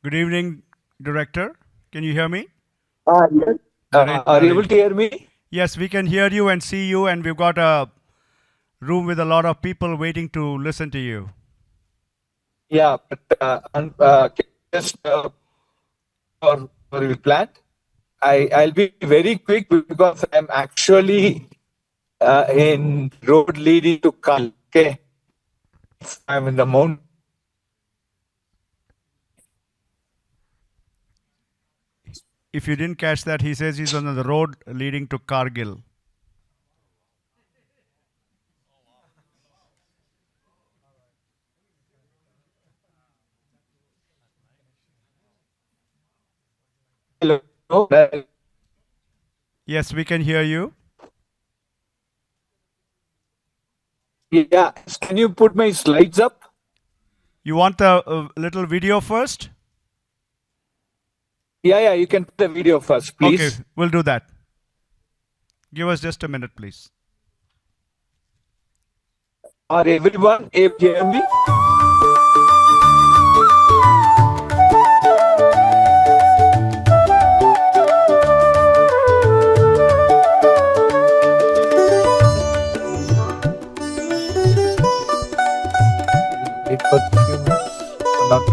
Good evening, Director. Can you hear me? Yes. Are you able to hear me? Yes, we can hear you and see you, and we've got a room with a lot of people waiting to listen to you. Yeah, but just for we planned. I'll be very quick because I'm actually in road leading to Kargil. Okay, I'm in the mountain. If you didn't catch that, he says he's on the road leading to Kargil. Hello. Yes, we can hear you. Yeah, can you put my slides up? You want the little video first? Yeah, you can put the video first, please. Okay, we'll do that. Give us just a minute, please. Are everyone able to hear me? Wait for a few minutes. Or not.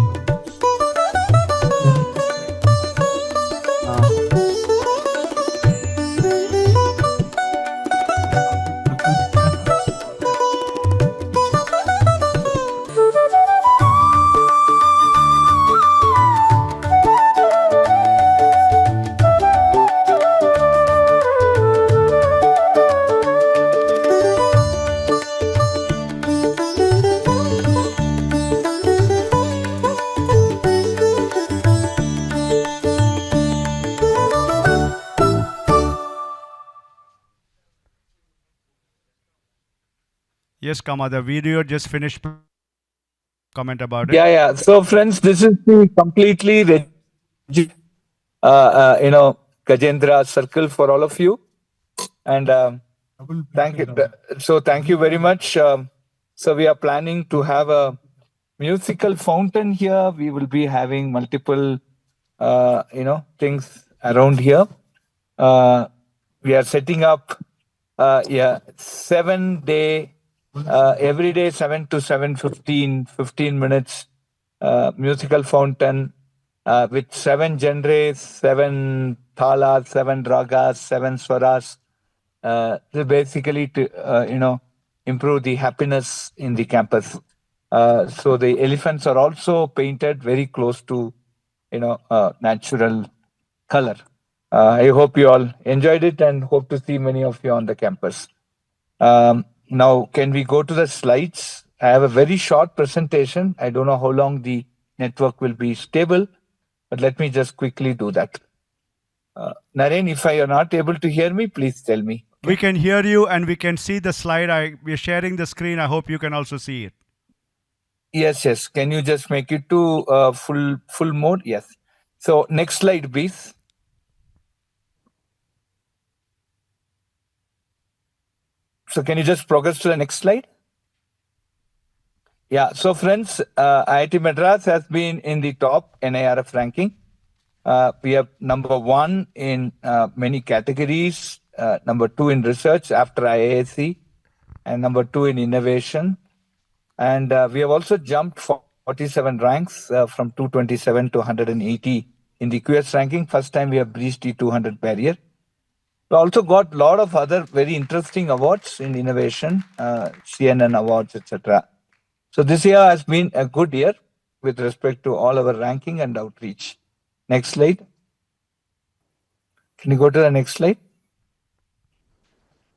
Yes, Kama, the video just finished. Comment about it. Yeah. So, friends, this is the completely Gajendra circle for all of you, and thank you. So, thank you very much. So, we are planning to have a musical fountain here. We will be having multiple, things around here. We are setting up, 7-day. Every day 7 to 7:15, 15 minutes musical fountain with 7 genres, 7 thalas, 7 ragas, 7 swaras. Basically to improve the happiness in the campus. So the elephants are also painted very close to natural color. I hope you all enjoyed it and hope to see many of you on the campus. Now, can we go to the slides? I have a very short presentation. I don't know how long the network will be stable, but let me just quickly do that. Naren, if you are not able to hear me, please tell me. Okay? We can hear you and we can see the slide. We're sharing the screen. I hope you can also see it. Yes. Can you just make it to full mode? Yes. So next slide, please. So can you just progress to the next slide? Yeah. So friends, IIT Madras has been in the top NIRF ranking. We have number 1 in many categories, number 2 in research after IISc, and number 2 in innovation. And we have also jumped 47 ranks from 227 to 180 in the QS ranking. First time we have breached the 200 barrier. We also got a lot of other very interesting awards in innovation, CNN awards, etc. So this year has been a good year with respect to all our ranking and outreach. Next slide. Can you go to the next slide?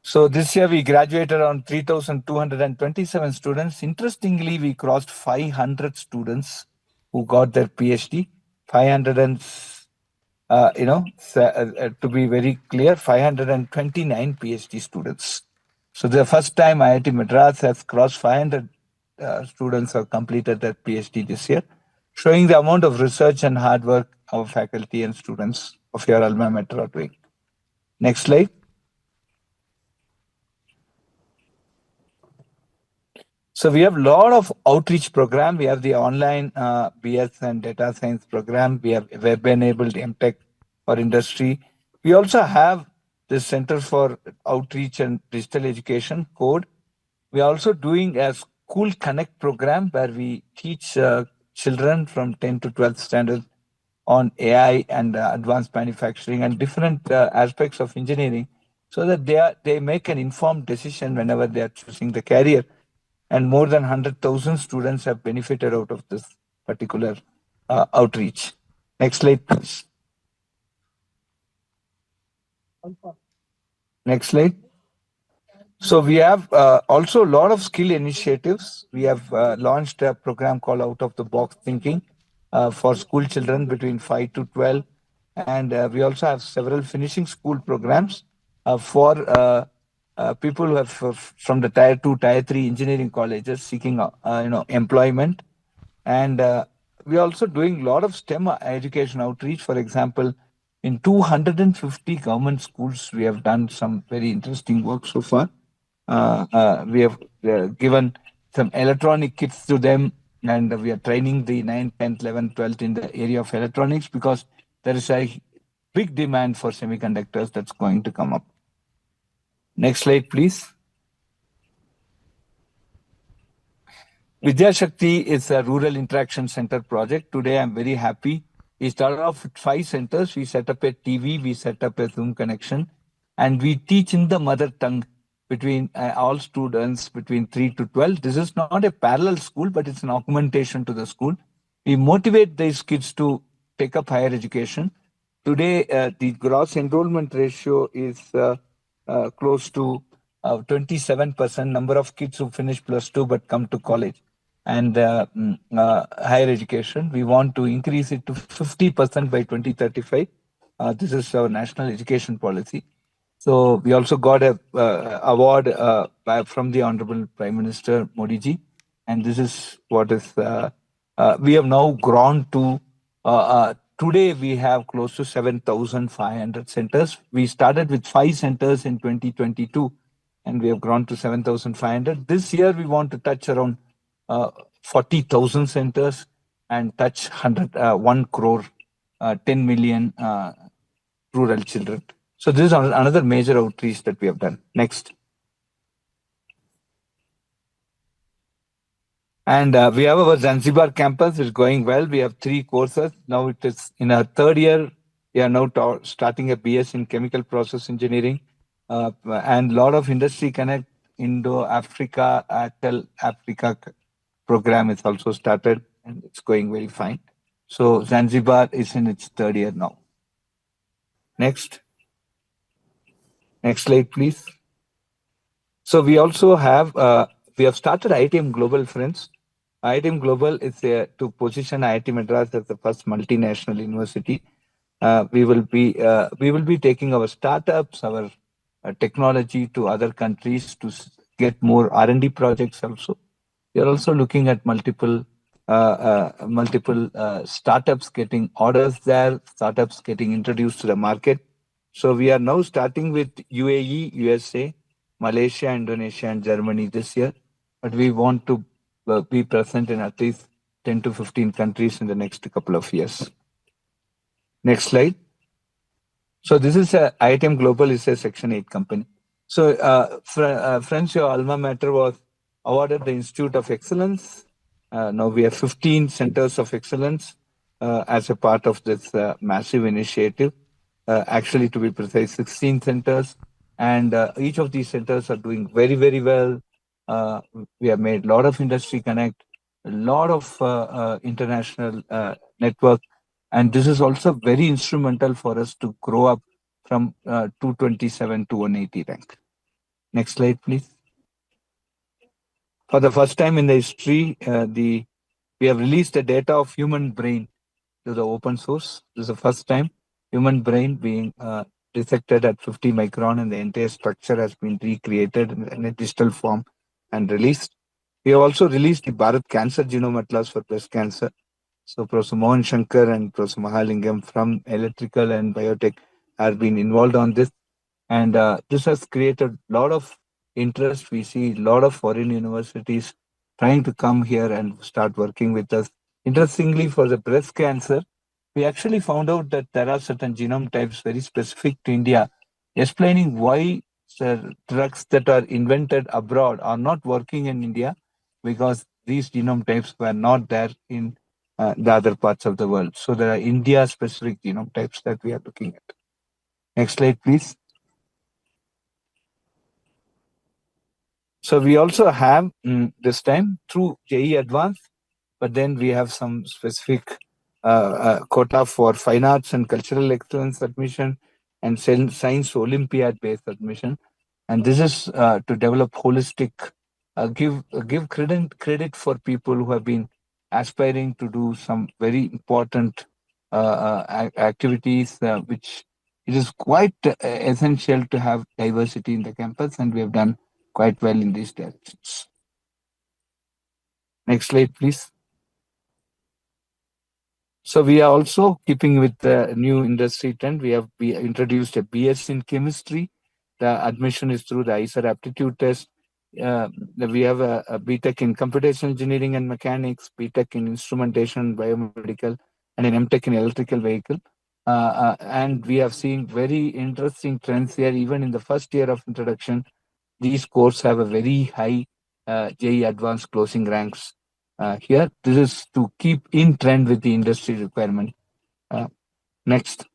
So this year we graduated around 3,227 students. Interestingly, we crossed 500 students who got their PhD. 500 and, to be very clear, 529 PhD students. So the first time IIT Madras has crossed 500 students have completed their PhD this year, showing the amount of research and hard work our faculty and students of your alma mater are doing. Next slide. So we have a lot of outreach program. We have the online BS and data science program. We have web-enabled MTech for industry. We also have the Center for Outreach and Digital Education, CODE. We are also doing a School Connect program where we teach children from 10 to 12th standard on AI and advanced manufacturing and different aspects of engineering, so that they make an informed decision whenever they are choosing the career. And more than 100,000 students have benefited out of this particular outreach. Next slide, please. Next slide. So we have also a lot of skill initiatives. We have launched a program called Out of the Box Thinking for school children between 5 to 12. And we also have several finishing school programs for people who have from the tier 2, tier 3 engineering colleges seeking employment. And we're also doing a lot of STEM education outreach. For example, in 250 government schools, we have done some very interesting work so far. We have given some electronic kits to them, and we are training the 9th, 10th, 11th, 12th in the area of electronics, because there is a big demand for semiconductors that's going to come up. Next slide, please. Vidya Shakti is a rural interaction center project. Today, I'm very happy. We started off with 5 centers. We set up a TV, we set up a Zoom connection, and we teach in the mother tongue between all students between 3 to 12. This is not a parallel school, but it's an augmentation to the school. We motivate these kids to take up higher education. Today, the gross enrollment ratio is close to 27% number of kids who finish +2 but come to college and higher education. We want to increase it to 50% by 2035. This is our national education policy. So we also got a award from the Honorable Prime Minister Modi ji, and this is what is we have now grown to. Today we have close to 7,500 centers. We started with 5 centers in 2022, and we have grown to 7,500. This year we want to touch around 40,000 centers and touch 1 crore, 10 million rural children. So this is another major outreach that we have done. Next. And we have our Zanzibar campus. It's going well. We have 3 courses. Now it is in our 3rd year. We are now starting a BS in chemical process engineering. And a lot of industry connect, Indo-Africa, ATEL Africa program is also started, and it's going very fine. So Zanzibar is in its 3rd year now. Next. Next slide, please. So we also have, we have started IITM Global, friends. IITM Global is to position IIT Madras as the first multinational university. We will be taking our startups, our technology to other countries to get more R&D projects also. We are also looking at multiple startups getting orders there, startups getting introduced to the market. So we are now starting with UAE, USA, Malaysia, Indonesia, and Germany this year. But we want to be present in at least 10 to 15 countries in the next couple of years. Next slide. So this is IITM Global is a Section 8 company. So friends, your alma mater was awarded the Institute of Excellence. Now we have 15 centers of excellence as a part of this massive initiative. Actually, to be precise, 16 centers. And each of these centers are doing very, very well. We have made a lot of industry connect, a lot of international network. And this is also very instrumental for us to grow up from 227 to 180 rank. Next slide, please. For the first time in the history, we have released the data of human brain to the open source. This is the first time human brain being dissected at 50 micron, and the entire structure has been recreated in a digital form and released. We have also released the Bharat Cancer Genome Atlas for breast cancer. So Professor Mohan Shankar and Professor Mahalingam from electrical and biotech have been involved on this. And this has created a lot of interest. We see a lot of foreign universities trying to come here and start working with us. Interestingly, for the breast cancer, we actually found out that there are certain genome types very specific to India, explaining why the drugs that are invented abroad are not working in India, because these genome types were not there in the other parts of the world. So there are India specific genome types that we are looking at. Next slide, please. So we also have this time through JE Advanced, but then we have some specific quota for fine arts and cultural excellence admission and science Olympiad based admission. And this is to develop holistic, give credit for people who have been aspiring to do some very important activities, which it is quite essential to have diversity in the campus, and we have done quite well in these directions. Next slide, please. So we are also keeping with the new industry trend. We introduced a BS in chemistry. The admission is through the ISER aptitude test. We have a BTech in computational engineering and mechanics, BTech in instrumentation, biomedical, and an MTech in electrical vehicle. And we have seen very interesting trends here. Even in the first year of introduction, these courses have a very high JE advanced closing ranks. Here, this is to keep in trend with the industry requirement. Next.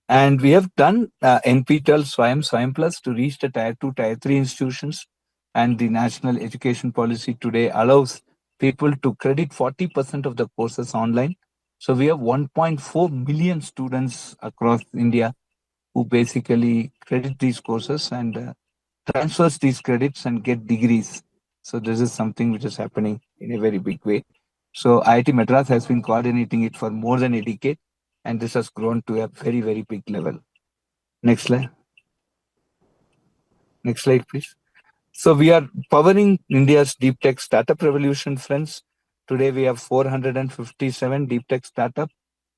And we have done NPTEL Swayam Plus to reach the Tier 2, Tier 3 institutions. And the national education policy today allows people to credit 40% of the courses online. So we have 1.4 million students across India who basically credit these courses and transfers these credits and get degrees. So this is something which is happening in a very big way. So IIT Madras has been coordinating it for more than a decade, and this has grown to a very, very big level. Next slide. Next slide, please. So we are powering India's deep tech startup revolution, friends. Today we have 457 deep tech startup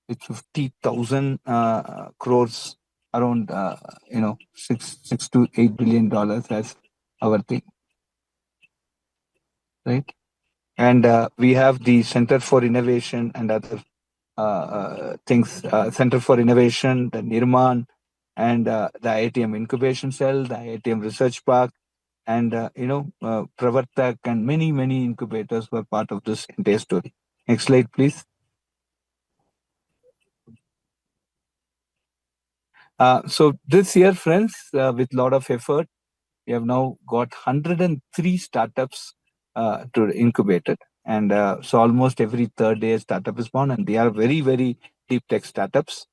with 50,000 crores, around 6 to $8 billion as our thing, right? And we have the Center for Innovation and other things, Center for Innovation, the Nirman, and the IITM Incubation Cell, the IITM Research Park, and Pravartak, and many, many incubators were part of this entire story. Next slide, please. So this year, friends, with a lot of effort, we have now got 103 startups to incubated. And so almost every third day a startup is born, and they are very, very deep tech startups.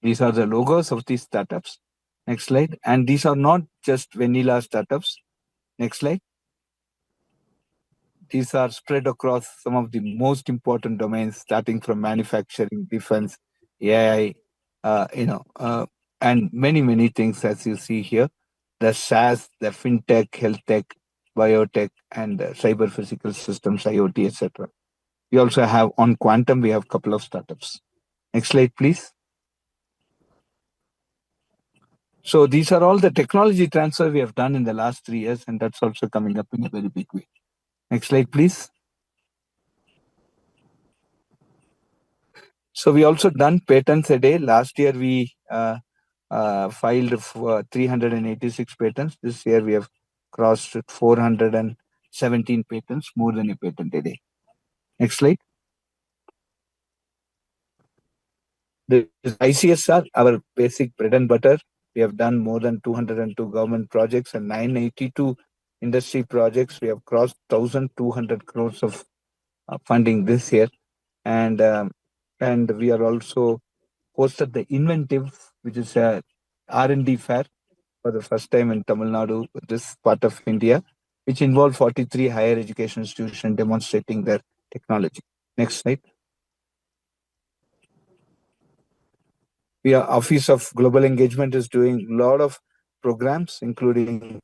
These are the logos of these startups. Next slide. And these are not just vanilla startups. Next slide. These are spread across some of the most important domains, starting from manufacturing, defense, AI, and many, many things as you see here. The SaaS, the fintech, health tech, biotech, and cyber physical systems, IoT, etc. We also have on quantum, we have a couple of startups. Next slide, please. So these are all the technology transfer we have done in the last 3 years, and that's also coming up in a very big way. Next slide, please. So we also done patents a day. Last year we filed 386 patents. This year we have crossed 417 patents, more than a patent a day. Next slide. This is ICSR, our basic bread and butter. We have done more than 202 government projects and 982 industry projects. We have crossed 1,200 crores of funding this year. And we are also hosted the Inventive, which is a R&D fair for the first time in Tamil Nadu, this part of India, which involved 43 higher education institutions demonstrating their technology. Next slide. Office of Global Engagement is doing a lot of programs, including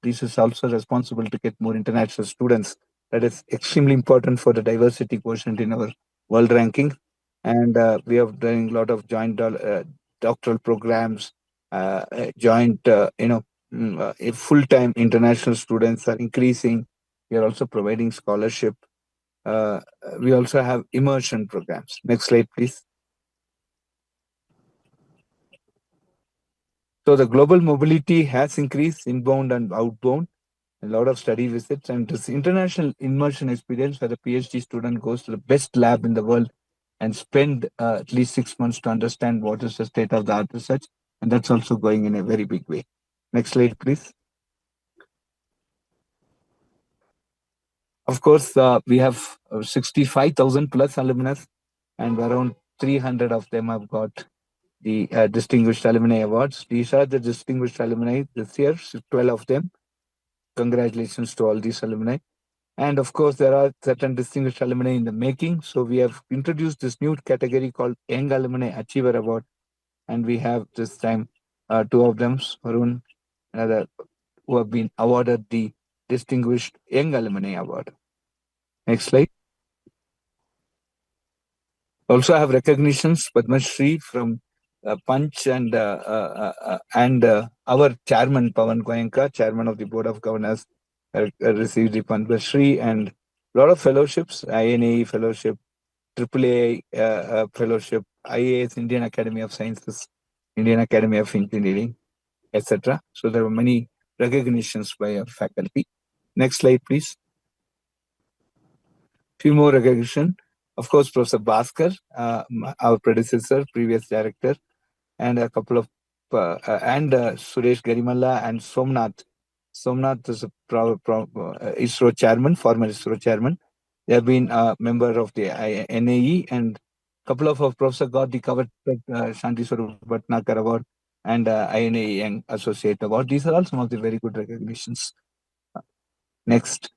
this is also responsible to get more international students. That is extremely important for the diversity quotient in our world ranking. And we are doing a lot of joint doctoral programs, joint, if full-time international students are increasing. We are also providing scholarship. Uh, we also have immersion programs. Next slide, please. So the global mobility has increased inbound and outbound. A lot of study visits and this international immersion experience where the PhD student goes to the best lab in the world and spend at least 6 months to understand what is the state of the art research. And that's also going in a very big way. Next slide, please. Of course, we have 65,000 plus alumni, and around 300 of them have got the Distinguished Alumni Awards. These are the Distinguished Alumni this year, 12 of them. Congratulations to all these alumni. And of course, there are certain distinguished alumni in the making. So we have introduced this new category called Young Alumni Achiever Award. And we have this time two of them, Varun, another, who have been awarded the Distinguished Young Alumni Award. Next slide. Also have recognitions, Padma Shri from Punch and our chairman, Pawan Goenka, chairman of the Board of Governors, received the Padma Shri, and a lot of fellowships, INAE fellowship, AAA fellowship, IAS, Indian Academy of Sciences, Indian Academy of Engineering, etc. So there were many recognitions by our faculty. Next slide, please. Few more recognition. Of course, Professor Bhaskar, our predecessor, previous director, and a couple of Suresh Garimalla and Somnath. Somnath is a ISRO chairman, former ISRO chairman. They have been a member of the NAE, and a couple of our professors got the covered Shanti Swarup Bhatnagar Award and INAE Young Associate Award. These are all some of the very good recognitions. Next.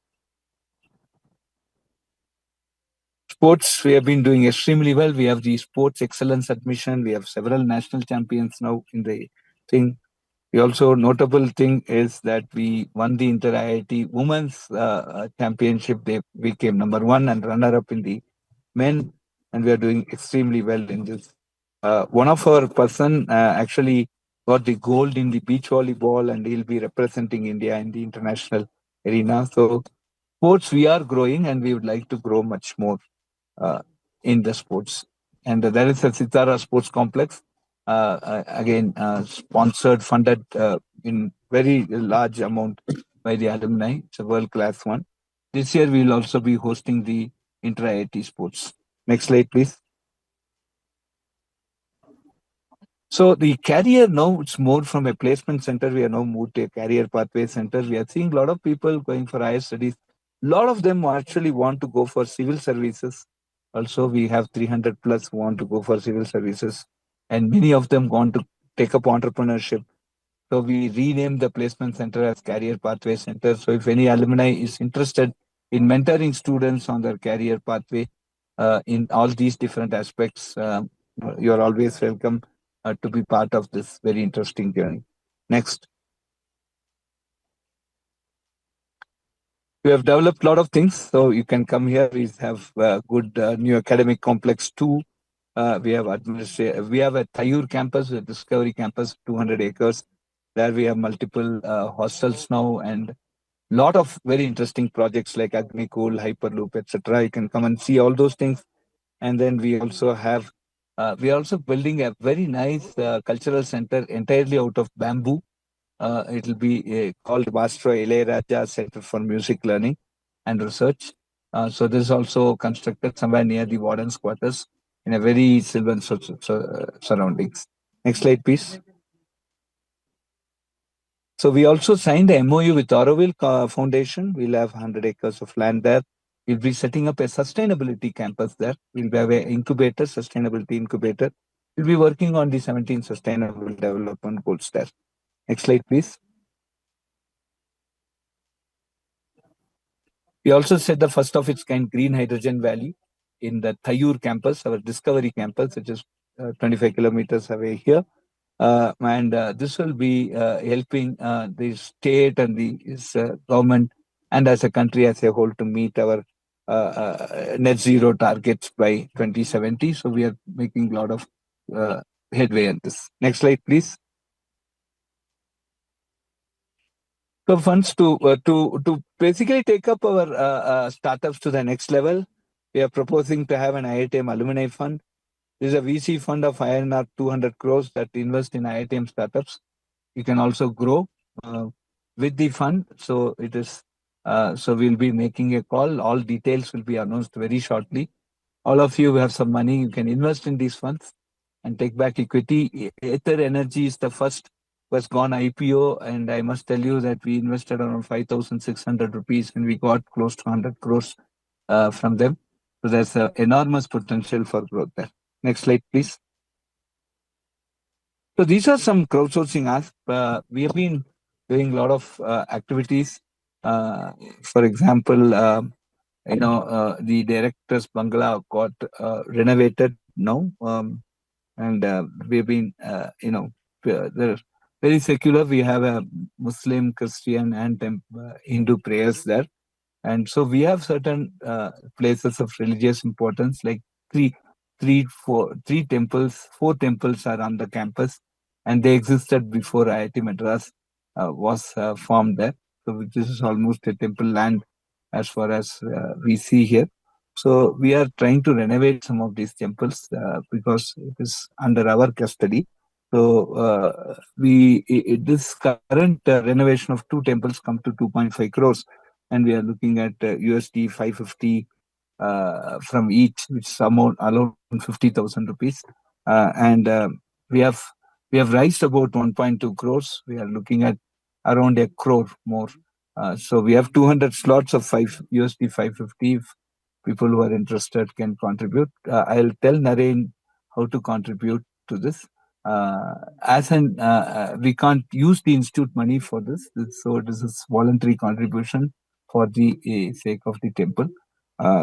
Sports, we have been doing extremely well. We have the sports excellence admission. We have several national champions now in the thing. The also notable thing is that we won the Inter IIT Women's Championship. We came number 1 and runner-up in the men, and we are doing extremely well in this. One of our person actually got the gold in the beach volleyball, and he'll be representing India in the international arena. So, sports, we are growing, and we would like to grow much more in the sports. And there is a Sitara Sports Complex, again sponsored, funded in very large amount by the alumni. It's a world-class one. This year we will also be hosting the Inter-IIT Sports. Next slide, please. So the career now, it's more from a placement center. We are now moved to a career pathway center. We are seeing a lot of people going for higher studies. A lot of them actually want to go for civil services. Also, we have 300 plus who want to go for civil services, and many of them want to take up entrepreneurship. So we renamed the placement center as Career Pathway Center. So if any alumni is interested in mentoring students on their career pathway in all these different aspects, you're always welcome to be part of this very interesting journey. Next. We have developed a lot of things, so you can come here. We have good new academic complex too. We have we have a Tayur campus, a Discovery campus, 200 acres. There we have multiple hostels now, and lot of very interesting projects like Agnikul, Hyperloop, etc. You can come and see all those things. And then we also have, we are also building a very nice cultural center entirely out of bamboo. It will be called Maestro Ilayaraja Center for Music Learning and Research. So this is also constructed somewhere near the warden's quarters in a very sylvan surroundings. Next slide, please. So we also signed a MOU with Auroville Foundation. We'll have 100 acres of land there. We'll be setting up a sustainability campus there. We'll have an incubator, sustainability incubator. We'll be working on the 17 sustainable development goals there. Next slide, please. We also set the first of its kind green hydrogen valley in the Tayur campus, our Discovery campus, which is 25 kilometers away here. And this will be helping the state and the government and as a country as a whole to meet our net zero targets by 2070. So we are making a lot of headway on this. Next slide, please. So funds to basically take up our startups to the next level. We are proposing to have an IITM alumni fund. This is a VC fund of INR 200 crores that invest in IITM startups. You can also grow with the fund. So it is. So we'll be making a call. All details will be announced very shortly. All of you have some money. You can invest in these funds and take back equity. Ether Energy is the first was gone IPO, and I must tell you that we invested around 5,600 rupees and we got close to 100 crores from them. So there's enormous potential for growth there. Next slide, please. So these are some crowdsourcing asks. We have been doing a lot of activities. For example, the director's bungalow got renovated now. And we've been, they're very secular. We have a Muslim, Christian, and Hindu prayers there. And so we have certain places of religious importance, like four temples, 4 temples are on the campus, and they existed before IIT Madras was formed there. So this is almost a temple land as far as we see here. So we are trying to renovate some of these temples because it is under our custody. So this current renovation of 2 temples come to 2.5 crores, and we are looking at USD 550 from each, which is amount around 50,000 rupees. And we have raised about 1.2 crores. We are looking at around a crore more. So we have 200 slots of USD 550. If people who are interested can contribute. I'll tell Naren how to contribute to this. We can't use the institute money for this, so this is voluntary contribution for the sake of the temple.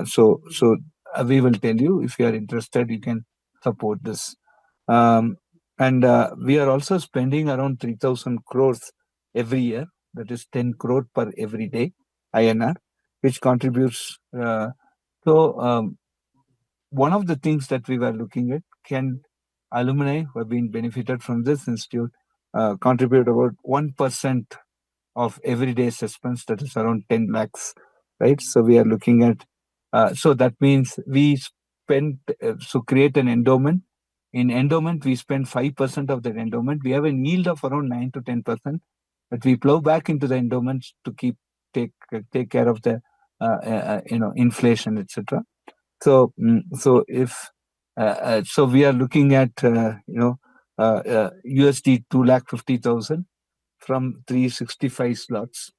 So we will tell you, if you are interested, you can support this. And we are also spending around 3,000 crores every year. That is 10 crore per every day INR, which contributes. One of the things that we were looking at, can alumni who have been benefited from this institute contribute about 1% of everyday expense, that is around 10 lakhs, right? So we are looking at, so that means we create an endowment. In endowment, we spend 5% of that endowment. We have a yield of around 9 to 10%, but we plow back into the endowments to take care of the inflation, etc. So if so we are looking at USD 2,50,000 from 365 slots.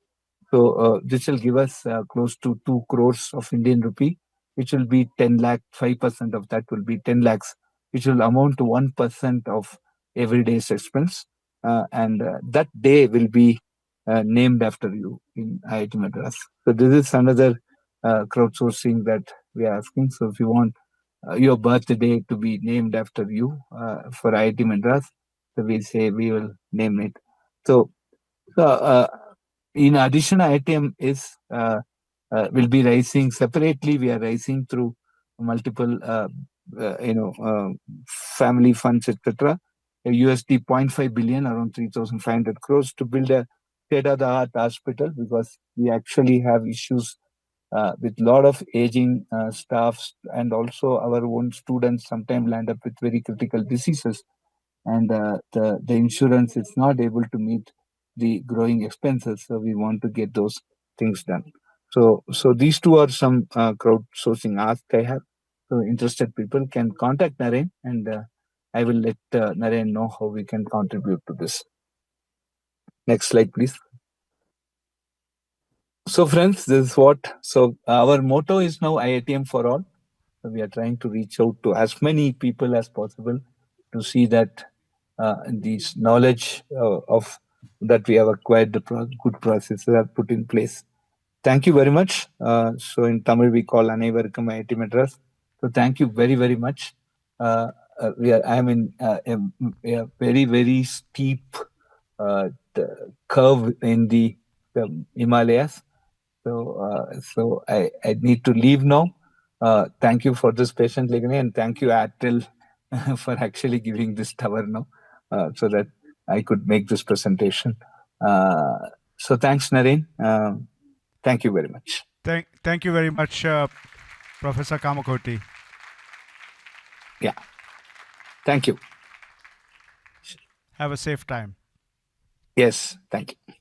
So this will give us close to 2 crores of Indian rupee, which will be 10 lakh. 5% of that will be 10 lakhs, which will amount to 1% of everyday's expense. And that day will be named after you in IIT Madras. So this is another crowdsourcing that we are asking. So if you want your birthday to be named after you for IIT Madras, so we say we will name it. So in addition, IITM will be rising separately. We are rising through multiple family funds, etc. USD 0.5 billion, around 3,500 crores, to build a state-of-the-art hospital, because we actually have issues with a lot of aging staffs, and also our own students sometimes land up with very critical diseases, and the insurance is not able to meet the growing expenses. So we want to get those things done. So these two are some crowdsourcing asks I have. So interested people can contact Naren, and I will let Naren know how we can contribute to this. Next slide, please. So friends, this is what. So our motto is now IITM for all. So we are trying to reach out to as many people as possible to see that these knowledge of that we have acquired, the good processes are put in place. Thank you very much. So in Tamil we call Anaivarkum IIT Madras. So thank you very, very much. I am in a very, very steep curve in the Himalayas. So I need to leave now. Thank you for this patient listening, and thank you, Airtel, for actually giving this tower now, so that I could make this presentation. So thanks, Naren. Thank you very much. Thank you very much, Professor Kamakoti. Yeah. Thank you. Have a safe time. Yes, thank you.